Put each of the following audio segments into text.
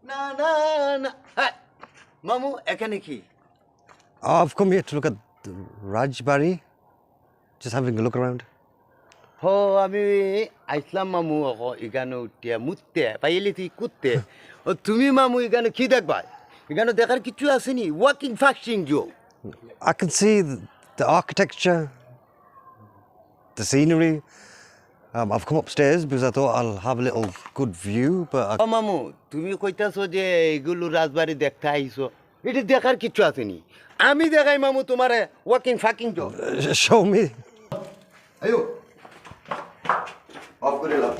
না না না হ্যাঁ, মামু এখানে কি? I've come here to look at the Rajbari. Just having a look around. হো আমি আইসলাম মামু এখানে উঠিয়া মুততে পাইলি তুই কুত্তে ও তুমি মামু এখানে কি দেখবা? এখানে দেখার কিছু আসেনি ওয়াকিং ফাস্টিং জো I can see the architecture, the scenery. I've come upstairs because I thought I'll have a little good view, but ও মামু তুমি কইতাছো যে এগুলো রাজবাড়ি দেখতে আইছো এটা দেখার কিছু আসেনি আমি দেখাই মামু তোমারে ওয়াকিং ফাকিং জো show me. আয়ো অফ করে লাও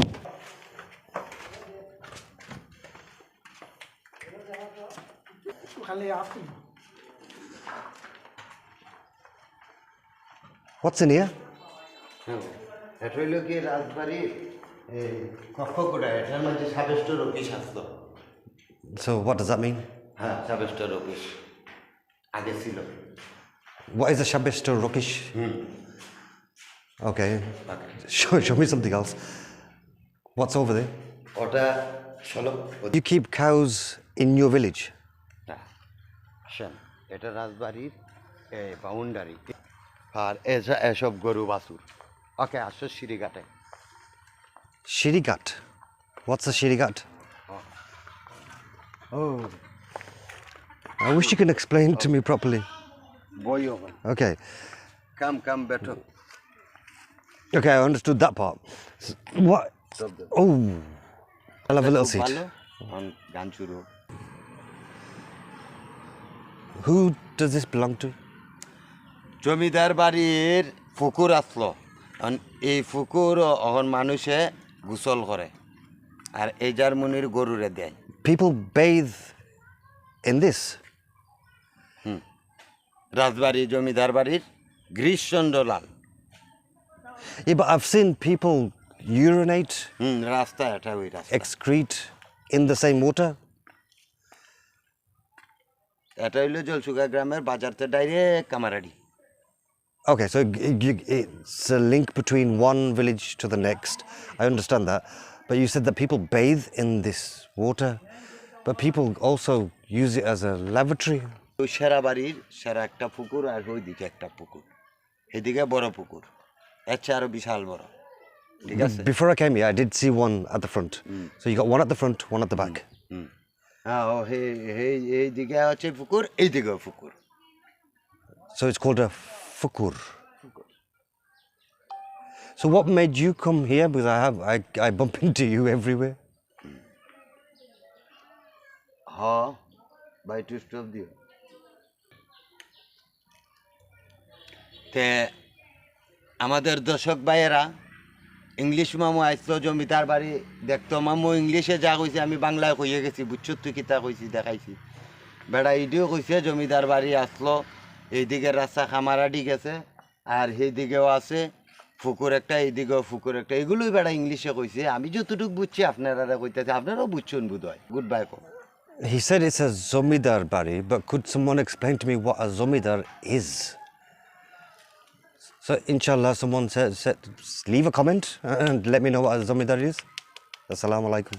What's in here? এটা হইল কি রাজবাড়ির কক্ষ কোটা এটার মধ্যে সাবেস্টর অফিস আসলো So what does that mean? হ্যাঁ সাবেস্টর অফিস আগে ছিল What is a Shabista Rokish? Okay. Show me something else. What's over there? ওটা চলো You keep cows in your village? আসেন এটা রাজবাড়ির বাউন্ডারি আর এসব গরু বাছুর ওকে আসো সিঁড়িঘাটে Shirigat. What's a Shirigat? Oh. I wish you can explain to me properly. বই Okay. Come বেটো Okay, I understood that part. What? Oh, I'll have a little seat. গান শুরু Who does this belong to? জমিদার বাড়ির পুকুর আসলো এই পুকুর এখন মানুষে গোসল করে আর এই জার্মনির গরুরে দেয় People bathe in this. রাজবাড়ি জমিদার বাড়ির গ্রীষ্মচন্দ্রলাল Yeah, but I've seen people urinate, রাস্তা এটা ওই রাস্তা excrete in the same water. এটা হইলো জলসুগা গ্রামের বাজারতে direct কামারাডি Okay, so it's a link between one village to the next. I understand that. But you said that people bathe in this water, but people also use it as a lavatory. ওই সেরা বাড়ির সেরা একটা পুকুর আর ওইদিকে একটা পুকুর এদিকে বড় পুকুর এর চেয়ে আরো বিশাল বড় ঠিক আছে Before I came here, I did see one at the front. So you got one at the front, one at the back. হ্যাঁ ও এইদিকে হচ্ছে পুকুর এইদিকেও পুকুর So it's called a fukur. So what made you come here? Because I bump into you everywhere. হ্যাঁ by to stop দিও তে আমাদের দর্শক ভাইয়েরা ইংলিশ মামু আসলো জমিদার বাড়ি দেখতো মামু ইংলিশে যা কইছে আমি বাংলায় কইয়ে গেছি বুঝছো তুই কিতা কইছি দেখাইছি বেড়া ইডিও কইছে জমিদার বাড়ি আসলো এইদিকে রাস্তা খামারাডি গেছে আর সেইদিকেও আছে পুকুর একটা এইদিকেও পুকুর একটা এগুলোই বেড়া ইংলিশে কইছে আমি যতটুকু বুঝছি আপনারা কইতেছে আপনারাও বুঝছেন বোধ হয় good bye co He said it's a Zomidar bari, but could someone explain to me what a Zomidar is? So, inshallah, someone said leave a comment and let me know what a Zomidar is. Assalamu alaikum.